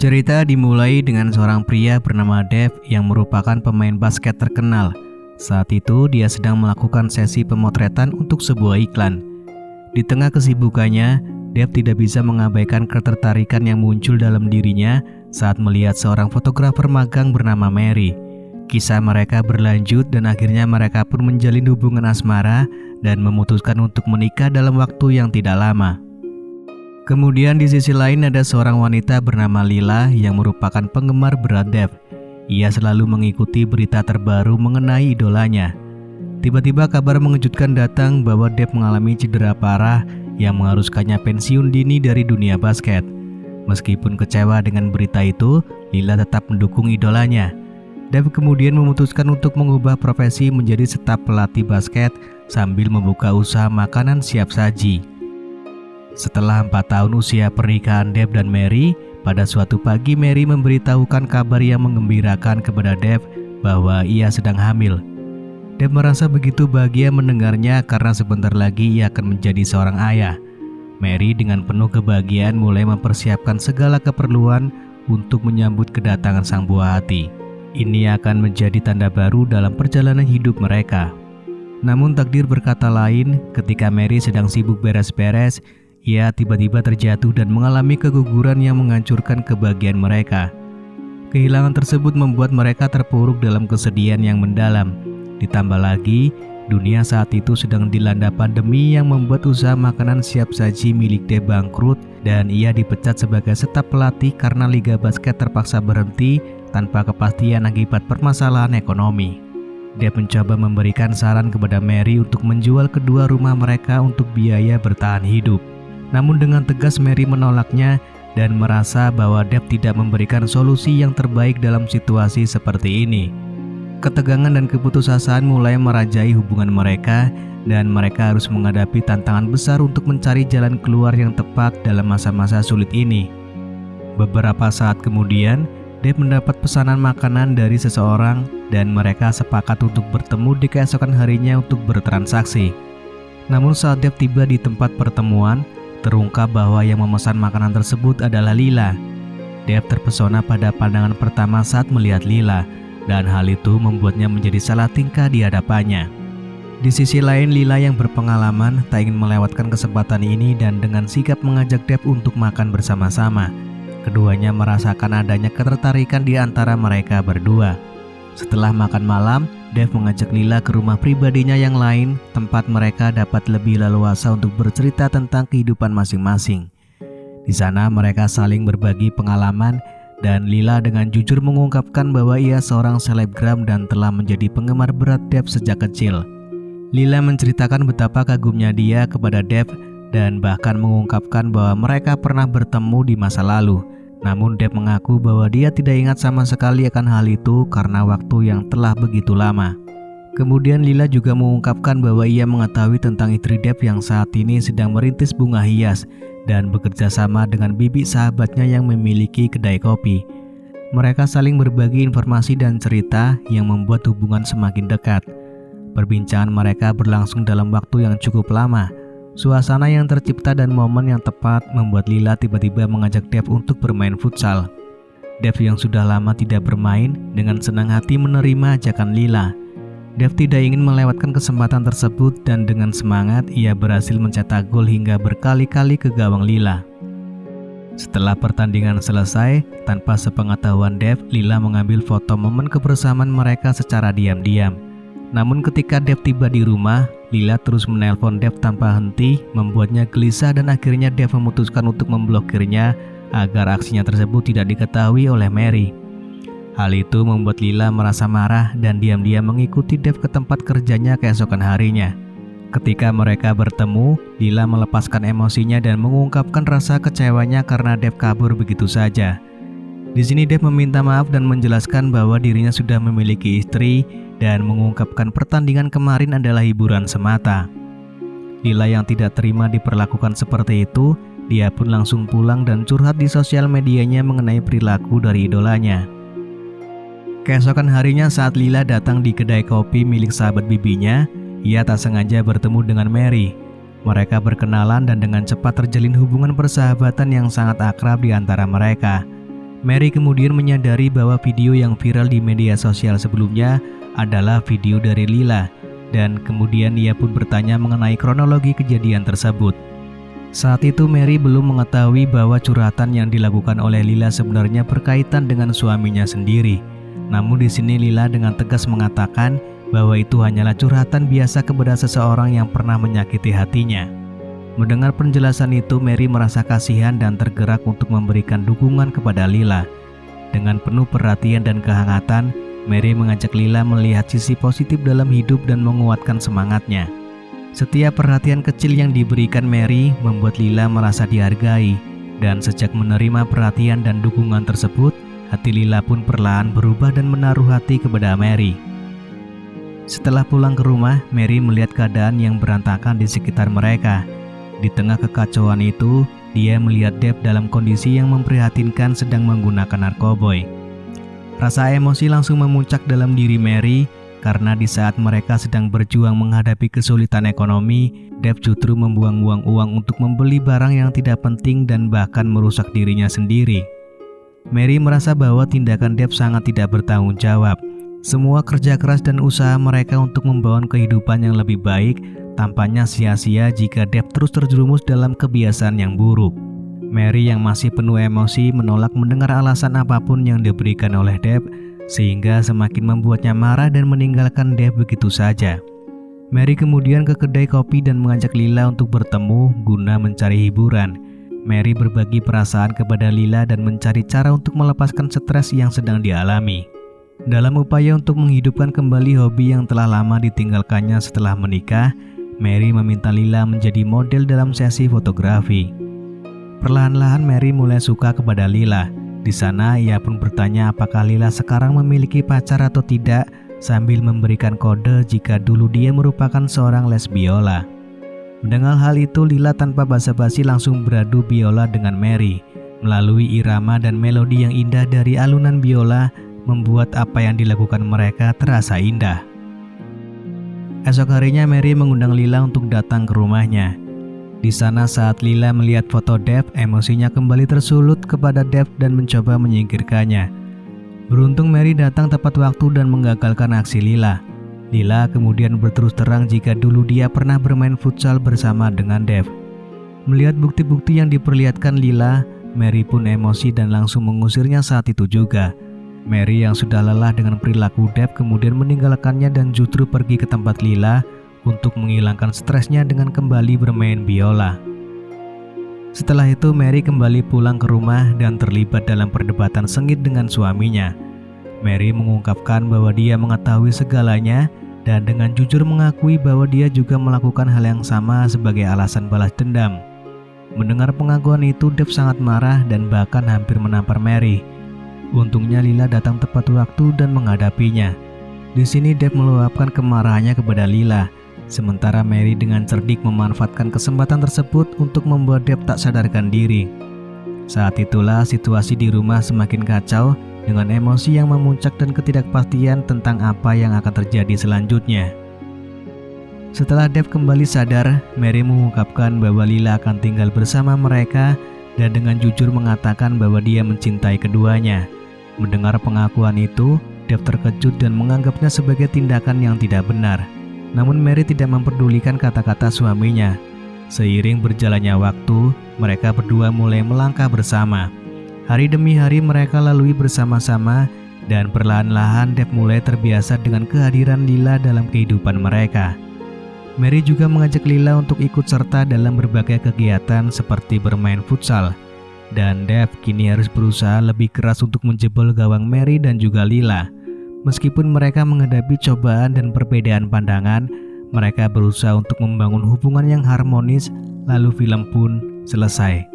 Cerita dimulai dengan seorang pria bernama Dave yang merupakan pemain basket terkenal. Saat itu dia sedang melakukan sesi pemotretan untuk sebuah iklan. Di tengah kesibukannya, Dave tidak bisa mengabaikan ketertarikan yang muncul dalam dirinya saat melihat seorang fotografer magang bernama Mary. Kisah mereka berlanjut dan akhirnya mereka pun menjalin hubungan asmara dan memutuskan untuk menikah dalam waktu yang tidak lama. Kemudian di sisi lain ada seorang wanita bernama Lila yang merupakan penggemar berat Dave. Ia selalu mengikuti berita terbaru mengenai idolanya. Tiba-tiba kabar mengejutkan datang bahwa Dave mengalami cedera parah yang mengharuskannya pensiun dini dari dunia basket. Meskipun kecewa dengan berita itu, Lila tetap mendukung idolanya. Dave kemudian memutuskan untuk mengubah profesi menjadi staf pelatih basket sambil membuka usaha makanan siap saji. Setelah 4 tahun usia pernikahan Dave dan Mary, pada suatu pagi Mary memberitahukan kabar yang menggembirakan kepada Dave bahwa ia sedang hamil. Dave merasa begitu bahagia mendengarnya karena sebentar lagi ia akan menjadi seorang ayah. Mary dengan penuh kebahagiaan mulai mempersiapkan segala keperluan untuk menyambut kedatangan sang buah hati. Ini akan menjadi tanda baru dalam perjalanan hidup mereka. Namun takdir berkata lain, ketika Mary sedang sibuk beres-beres, ia tiba-tiba terjatuh dan mengalami keguguran yang menghancurkan kebahagiaan mereka. Kehilangan tersebut membuat mereka terpuruk dalam kesedihan yang mendalam. Ditambah lagi, dunia saat itu sedang dilanda pandemi yang membuat usaha makanan siap saji milik Dave bangkrut dan ia dipecat sebagai staf pelatih karena liga basket terpaksa berhenti tanpa kepastian akibat permasalahan ekonomi. Dave mencoba memberikan saran kepada Mary untuk menjual kedua rumah mereka untuk biaya bertahan hidup. Namun dengan tegas Mary menolaknya dan merasa bahwa Dave tidak memberikan solusi yang terbaik dalam situasi seperti ini. Ketegangan dan keputusasaan mulai merajai hubungan mereka dan mereka harus menghadapi tantangan besar untuk mencari jalan keluar yang tepat dalam masa-masa sulit ini. Beberapa saat kemudian, Dave mendapat pesanan makanan dari seseorang dan mereka sepakat untuk bertemu di keesokan harinya untuk bertransaksi. Namun saat Dave tiba di tempat pertemuan, terungkap bahwa yang memesan makanan tersebut adalah Lila. Dave terpesona pada pandangan pertama saat melihat Lila, dan hal itu membuatnya menjadi salah tingkah di hadapannya. Di sisi lain, Lila yang berpengalaman tak ingin melewatkan kesempatan ini dan dengan sikap mengajak Dave untuk makan bersama-sama. Keduanya merasakan adanya ketertarikan di antara mereka berdua. Setelah makan malam, Dave mengajak Lila ke rumah pribadinya yang lain, tempat mereka dapat lebih leluasa untuk bercerita tentang kehidupan masing-masing. Di sana mereka saling berbagi pengalaman dan Lila dengan jujur mengungkapkan bahwa ia seorang selebgram dan telah menjadi penggemar berat Dave sejak kecil. Lila menceritakan betapa kagumnya dia kepada Dave dan bahkan mengungkapkan bahwa mereka pernah bertemu di masa lalu. Namun Dave mengaku bahwa dia tidak ingat sama sekali akan hal itu karena waktu yang telah begitu lama. Kemudian Lila juga mengungkapkan bahwa ia mengetahui tentang istri Dave yang saat ini sedang merintis bunga hias dan bekerja sama dengan bibi sahabatnya yang memiliki kedai kopi. Mereka saling berbagi informasi dan cerita yang membuat hubungan semakin dekat. Perbincangan mereka berlangsung dalam waktu yang cukup lama. Suasana yang tercipta dan momen yang tepat membuat Lila tiba-tiba mengajak Dave untuk bermain futsal. Dave yang sudah lama tidak bermain dengan senang hati menerima ajakan Lila. Dave tidak ingin melewatkan kesempatan tersebut dan dengan semangat ia berhasil mencetak gol hingga berkali-kali ke gawang Lila. Setelah pertandingan selesai, tanpa sepengetahuan Dave, Lila mengambil foto momen kebersamaan mereka secara diam-diam. Namun ketika Dave tiba di rumah, Lila terus menelpon Dave tanpa henti, membuatnya gelisah dan akhirnya Dave memutuskan untuk memblokirnya agar aksinya tersebut tidak diketahui oleh Mary. Hal itu membuat Lila merasa marah dan diam-diam mengikuti Dave ke tempat kerjanya keesokan harinya. Ketika mereka bertemu, Lila melepaskan emosinya dan mengungkapkan rasa kecewanya karena Dave kabur begitu saja. Di sini Dave meminta maaf dan menjelaskan bahwa dirinya sudah memiliki istri dan mengungkapkan pertandingan kemarin adalah hiburan semata. Lila yang tidak terima diperlakukan seperti itu, dia pun langsung pulang dan curhat di sosial medianya mengenai perilaku dari idolanya. Keesokan harinya saat Lila datang di kedai kopi milik sahabat bibinya, ia tak sengaja bertemu dengan Mary. Mereka berkenalan dan dengan cepat terjalin hubungan persahabatan yang sangat akrab di antara mereka. Mary kemudian menyadari bahwa video yang viral di media sosial sebelumnya adalah video dari Lila, dan kemudian ia pun bertanya mengenai kronologi kejadian tersebut. Saat itu Mary belum mengetahui bahwa curhatan yang dilakukan oleh Lila sebenarnya berkaitan dengan suaminya sendiri. Namun di sini Lila dengan tegas mengatakan bahwa itu hanyalah curhatan biasa kepada seseorang yang pernah menyakiti hatinya. Mendengar penjelasan itu, Mary merasa kasihan dan tergerak untuk memberikan dukungan kepada Lila. Dengan penuh perhatian dan kehangatan, Mary mengajak Lila melihat sisi positif dalam hidup dan menguatkan semangatnya. Setiap perhatian kecil yang diberikan Mary membuat Lila merasa dihargai, dan sejak menerima perhatian dan dukungan tersebut, hati Lila pun perlahan berubah dan menaruh hati kepada Mary. Setelah pulang ke rumah, Mary melihat keadaan yang berantakan di sekitar mereka. Di tengah kekacauan itu, dia melihat Dave dalam kondisi yang memprihatinkan sedang menggunakan narkoboy. Rasa emosi langsung memuncak dalam diri Mary karena di saat mereka sedang berjuang menghadapi kesulitan ekonomi, Dave justru membuang-buang uang untuk membeli barang yang tidak penting dan bahkan merusak dirinya sendiri. Mary merasa bahwa tindakan Dave sangat tidak bertanggung jawab. Semua kerja keras dan usaha mereka untuk membangun kehidupan yang lebih baik tampaknya sia-sia jika Dave terus terjerumus dalam kebiasaan yang buruk. Mary yang masih penuh emosi menolak mendengar alasan apapun yang diberikan oleh Dave, sehingga semakin membuatnya marah dan meninggalkan Dave begitu saja. Mary kemudian ke kedai kopi dan mengajak Lila untuk bertemu guna mencari hiburan. Mary berbagi perasaan kepada Lila dan mencari cara untuk melepaskan stres yang sedang dialami. Dalam upaya untuk menghidupkan kembali hobi yang telah lama ditinggalkannya setelah menikah, Mary meminta Lila menjadi model dalam sesi fotografi. Perlahan-lahan Mary mulai suka kepada Lila. Di sana ia pun bertanya apakah Lila sekarang memiliki pacar atau tidak, sambil memberikan kode jika dulu dia merupakan seorang les biola. Mendengar hal itu, Lila tanpa basa-basi langsung beradu biola dengan Mary. Melalui irama dan melodi yang indah dari alunan biola, membuat apa yang dilakukan mereka terasa indah. Esok harinya Mary mengundang Lila untuk datang ke rumahnya. Di sana saat Lila melihat foto Dave, emosinya kembali tersulut kepada Dave dan mencoba menyingkirkannya. Beruntung Mary datang tepat waktu dan menggagalkan aksi Lila. Lila kemudian berterus terang jika dulu dia pernah bermain futsal bersama dengan Dave. Melihat bukti-bukti yang diperlihatkan Lila, Mary pun emosi dan langsung mengusirnya saat itu juga. Mary yang sudah lelah dengan perilaku Dave kemudian meninggalkannya dan justru pergi ke tempat Lila untuk menghilangkan stresnya dengan kembali bermain biola. Setelah itu Mary kembali pulang ke rumah dan terlibat dalam perdebatan sengit dengan suaminya. Mary mengungkapkan bahwa dia mengetahui segalanya dan dengan jujur mengakui bahwa dia juga melakukan hal yang sama sebagai alasan balas dendam. Mendengar pengakuan itu, Dave sangat marah dan bahkan hampir menampar Mary. Untungnya Lila datang tepat waktu dan menghadapinya. Di sini Dave meluapkan kemarahannya kepada Lila, sementara Mary dengan cerdik memanfaatkan kesempatan tersebut untuk membuat Dave tak sadarkan diri. Saat itulah situasi di rumah semakin kacau dengan emosi yang memuncak dan ketidakpastian tentang apa yang akan terjadi selanjutnya. Setelah Dave kembali sadar, Mary mengungkapkan bahwa Lila akan tinggal bersama mereka dan dengan jujur mengatakan bahwa dia mencintai keduanya. Mendengar pengakuan itu, Dave terkejut dan menganggapnya sebagai tindakan yang tidak benar. Namun Mary tidak memperdulikan kata-kata suaminya. Seiring berjalannya waktu, mereka berdua mulai melangkah bersama. Hari demi hari mereka lalui bersama-sama dan perlahan-lahan Dave mulai terbiasa dengan kehadiran Lila dalam kehidupan mereka. Mary juga mengajak Lila untuk ikut serta dalam berbagai kegiatan seperti bermain futsal. Dan Dave kini harus berusaha lebih keras untuk menjebol gawang Mary dan juga Lila. Meskipun mereka menghadapi cobaan dan perbedaan pandangan, mereka berusaha untuk membangun hubungan yang harmonis, lalu film pun selesai.